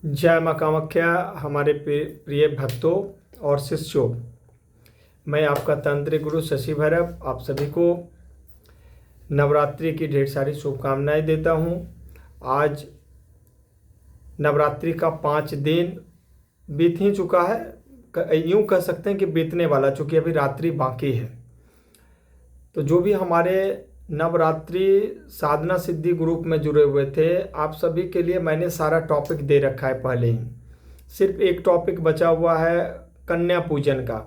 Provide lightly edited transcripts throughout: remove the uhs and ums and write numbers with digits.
जय माँ कामाख्या। हमारे प्रिय भक्तों और शिष्यों, मैं आपका तांत्रिक गुरु शशि भैरव आप सभी को नवरात्रि की ढेर सारी शुभकामनाएं देता हूं। आज नवरात्रि का 5 दिन बीत ही चुका है, यूं कह सकते हैं कि बीतने वाला, चूँकि अभी रात्रि बाकी है। तो जो भी हमारे नवरात्रि साधना सिद्धि ग्रुप में जुड़े हुए थे, आप सभी के लिए मैंने सारा टॉपिक दे रखा है पहले ही। सिर्फ एक टॉपिक बचा हुआ है कन्या पूजन का,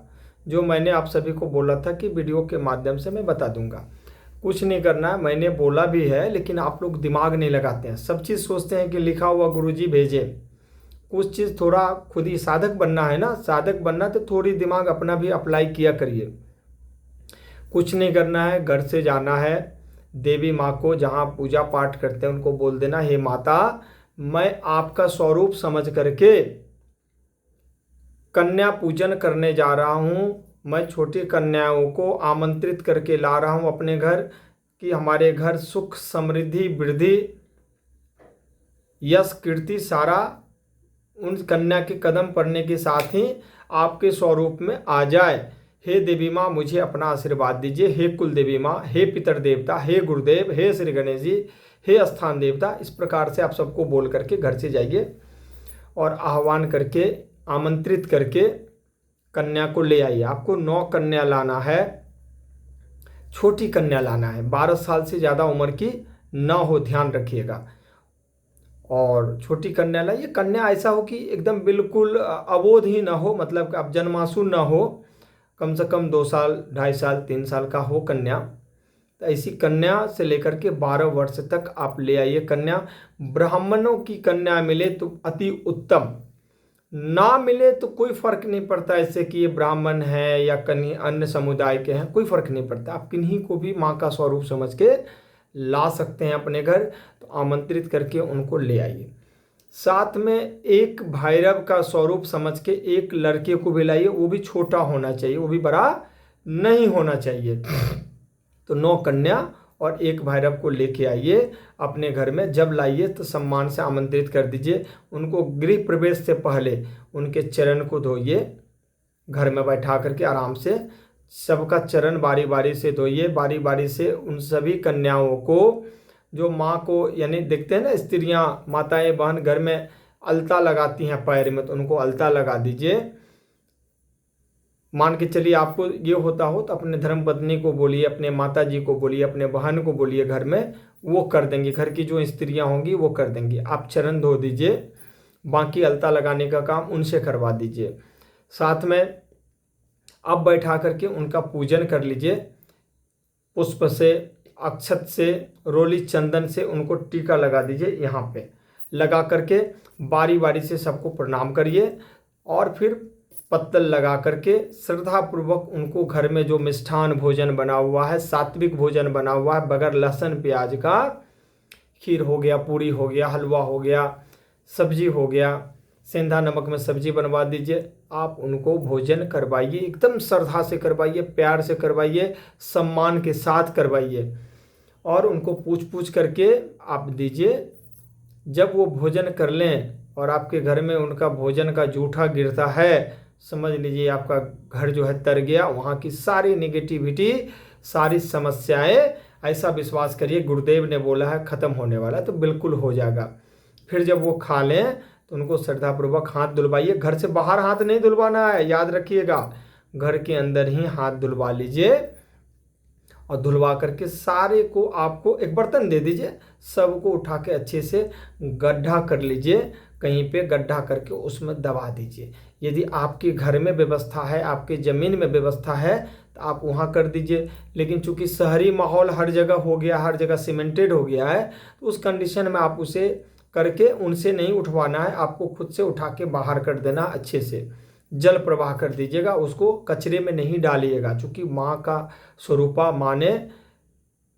जो मैंने आप सभी को बोला था कि वीडियो के माध्यम से मैं बता दूंगा। कुछ नहीं करना है, मैंने बोला भी है, लेकिन आप लोग दिमाग नहीं लगाते हैं। सब चीज़ सोचते हैं कि लिखा हुआ गुरुजी भेजे। कुछ चीज़ थोड़ा खुद ही साधक बनना है ना, साधक बनना तो थोड़ी दिमाग अपना भी अप्लाई किया करिए। कुछ नहीं करना है, घर से जाना है, देवी माँ को जहाँ पूजा पाठ करते हैं उनको बोल देना, हे माता, मैं आपका स्वरूप समझ करके कन्या पूजन करने जा रहा हूँ। मैं छोटी कन्याओं को आमंत्रित करके ला रहा हूँ अपने घर, कि हमारे घर सुख समृद्धि वृद्धि यश कीर्ति सारा उन कन्या के कदम पड़ने के साथ ही आपके स्वरूप में आ जाए। हे देवी माँ, मुझे अपना आशीर्वाद दीजिए। हे कुल देवी माँ, हे पितर देवता, हे गुरुदेव, हे श्री गणेश जी, हे स्थान देवता। इस प्रकार से आप सबको बोल करके घर से जाइए और आह्वान करके आमंत्रित करके कन्या को ले आइए। आपको 9 कन्या लाना है, छोटी कन्या लाना है, 12 साल से ज़्यादा उम्र की न हो, ध्यान रखिएगा। और छोटी कन्या लाइए। कन्या ऐसा हो कि एकदम बिल्कुल अबोध ही ना हो, मतलब अब जन्मासु ना हो, कम से कम 2 साल 2.5 साल 3 साल का हो कन्या। तो ऐसी कन्या से लेकर के 12 वर्ष तक आप ले आइए कन्या। ब्राह्मणों की कन्या मिले तो अति उत्तम, ना मिले तो कोई फर्क नहीं पड़ता, ऐसे कि ये ब्राह्मण है या कहीं अन्य समुदाय के हैं, कोई फर्क नहीं पड़ता। आप किन्हीं को भी माँ का स्वरूप समझ के ला सकते हैं अपने घर। तो आमंत्रित करके उनको ले आइए। साथ में एक भैरव का स्वरूप समझ के एक लड़के को भी लाइए, वो भी छोटा होना चाहिए, वो भी बड़ा नहीं होना चाहिए। तो 9 कन्या और एक भैरव को लेके आइए अपने घर में। जब लाइए तो सम्मान से आमंत्रित कर दीजिए। उनको गृह प्रवेश से पहले उनके चरण को धोइए, घर में बैठा करके आराम से सबका चरण बारी बारी से धोइए। बारी बारी से उन सभी कन्याओं को, जो माँ को, यानी देखते हैं ना स्त्रियाँ माताएं बहन घर में अलता लगाती हैं पैर में, तो उनको अलता लगा दीजिए। मान के चलिए आपको ये होता हो तो अपने धर्म पत्नी को बोलिए, अपने माता जी को बोलिए, अपने बहन को बोलिए, घर में वो कर देंगी, घर की जो स्त्रियां होंगी वो कर देंगी। आप चरण धो दीजिए, बाकी अलता लगाने का काम उनसे करवा दीजिए। साथ में अब बैठा करके उनका पूजन कर लीजिए। पुष्प से, अक्षत से, रोली चंदन से उनको टीका लगा दीजिए। यहाँ पे लगा करके बारी बारी से सबको प्रणाम करिए और फिर पत्तल लगा करके श्रद्धापूर्वक उनको घर में जो मिष्ठान भोजन बना हुआ है, सात्विक भोजन बना हुआ है, बगैर लहसुन प्याज का, खीर हो गया, पूरी हो गया, हलवा हो गया, सब्जी हो गया, सेंधा नमक में सब्जी बनवा दीजिए। आप उनको भोजन करवाइए, एकदम श्रद्धा से करवाइए, प्यार से करवाइए, सम्मान के साथ करवाइए और उनको पूछ पूछ करके आप दीजिए। जब वो भोजन कर लें और आपके घर में उनका भोजन का जूठा गिरता है, समझ लीजिए आपका घर जो है तर गया। वहाँ की सारी नेगेटिविटी, सारी समस्याएं, ऐसा विश्वास करिए गुरुदेव ने बोला है, ख़त्म होने वाला है, तो बिल्कुल हो जाएगा। फिर जब वो खा लें तो उनको श्रद्धापूर्वक हाथ धुलवाइए। घर से बाहर हाथ नहीं धुलवाना है, याद रखिएगा, घर के अंदर ही हाथ धुलवा लीजिए। और धुलवा करके सारे को आपको एक बर्तन दे दीजिए, सबको उठा के अच्छे से गड्ढा कर लीजिए, कहीं पे गड्ढा करके उसमें दबा दीजिए। यदि आपके घर में व्यवस्था है, आपके ज़मीन में व्यवस्था है तो आप वहाँ कर दीजिए। लेकिन चूंकि शहरी माहौल हर जगह हो गया, हर जगह सीमेंटेड हो गया है, तो उस कंडीशन में आप उसे करके उनसे नहीं उठवाना है, आपको खुद से उठा के बाहर कर देना। अच्छे से जल प्रवाह कर दीजिएगा, उसको कचरे में नहीं डालिएगा। चूँकि माँ का स्वरूपा, माँ ने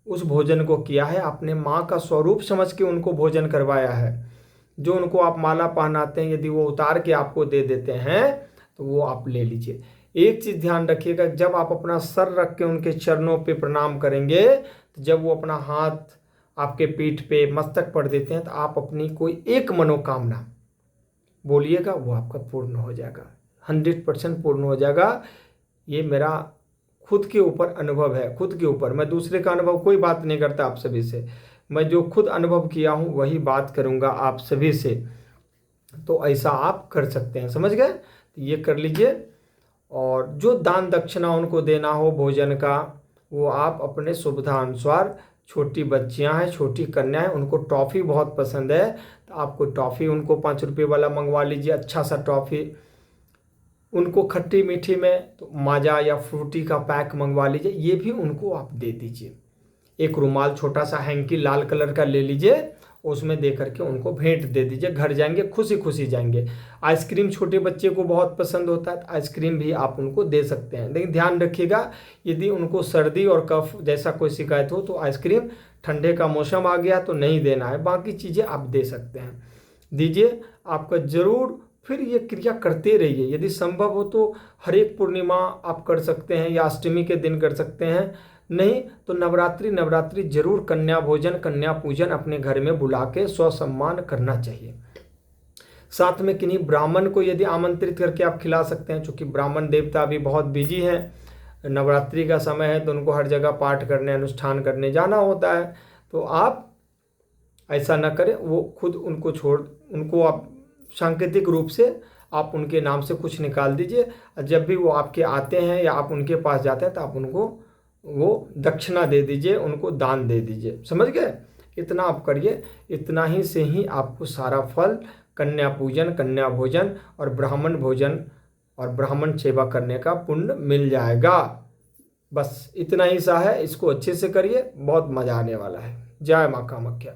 उस भोजन को किया है, आपने माँ का स्वरूप समझ के उनको भोजन करवाया है। जो उनको आप माला पहनाते हैं, यदि वो उतार के आपको दे देते हैं तो वो आप ले लीजिए। एक चीज़ ध्यान रखिएगा, जब आप अपना सर रख के उनके चरणों पे प्रणाम करेंगे, तो जब वो अपना हाथ आपके पीठ पे, मस्तक पर देते हैं, तो आप अपनी कोई एक मनोकामना बोलिएगा वो आपका पूर्ण हो जाएगा, 100% पूर्ण हो जाएगा। ये मेरा खुद के ऊपर अनुभव है, खुद के ऊपर। मैं दूसरे का अनुभव कोई बात नहीं करता आप सभी से, मैं जो खुद अनुभव किया हूँ वही बात करूँगा आप सभी से। तो ऐसा आप कर सकते हैं, समझ गए? तो ये कर लीजिए। और जो दान दक्षिणा उनको देना हो भोजन का, वो आप अपने सुविधा अनुसार, छोटी बच्चियां हैं, छोटी कन्या है, उनको टॉफ़ी बहुत पसंद है, तो आपको टॉफ़ी उनको 5 रुपये वाला मंगवा लीजिए, अच्छा सा टॉफ़ी। उनको खट्टी मीठी में तो माजा या फ्रूटी का पैक मंगवा लीजिए, ये भी उनको आप दे दीजिए। एक रुमाल छोटा सा हैंकी लाल कलर का ले लीजिए, उसमें दे करके उनको भेंट दे दीजिए। घर जाएंगे खुशी खुशी जाएंगे। आइसक्रीम छोटे बच्चे को बहुत पसंद होता है, तो आइसक्रीम भी आप उनको दे सकते हैं। लेकिन ध्यान रखिएगा, यदि उनको सर्दी और कफ जैसा कोई शिकायत हो तो आइसक्रीम, ठंडे का मौसम आ गया तो नहीं देना है, बाकी चीज़ें आप दे सकते हैं, दीजिए। आपका ज़रूर फिर ये क्रिया करते रहिए। यदि संभव हो तो हर एक पूर्णिमा आप कर सकते हैं या अष्टमी के दिन कर सकते हैं, नहीं तो नवरात्रि जरूर कन्या भोजन, कन्या पूजन अपने घर में बुला के स्वसम्मान करना चाहिए। साथ में किन्हीं ब्राह्मण को यदि आमंत्रित करके आप खिला सकते हैं, क्योंकि ब्राह्मण देवता अभी बहुत बिजी हैं, नवरात्रि का समय है तो उनको हर जगह पाठ करने, अनुष्ठान करने जाना होता है। तो आप ऐसा ना करें, वो खुद उनको आप सांकेतिक रूप से आप उनके नाम से कुछ निकाल दीजिए। जब भी वो आपके आते हैं या आप उनके पास जाते हैं तो आप उनको वो दक्षिणा दे दीजिए, उनको दान दे दीजिए, समझ गए? इतना आप करिए, इतना ही से ही आपको सारा फल कन्या पूजन, कन्या भोजन और ब्राह्मण भोजन और ब्राह्मण सेवा करने का पुण्य मिल जाएगा। बस इतना ही सा है, इसको अच्छे से करिए, बहुत मजा आने वाला है। जय माँ कामाख्या।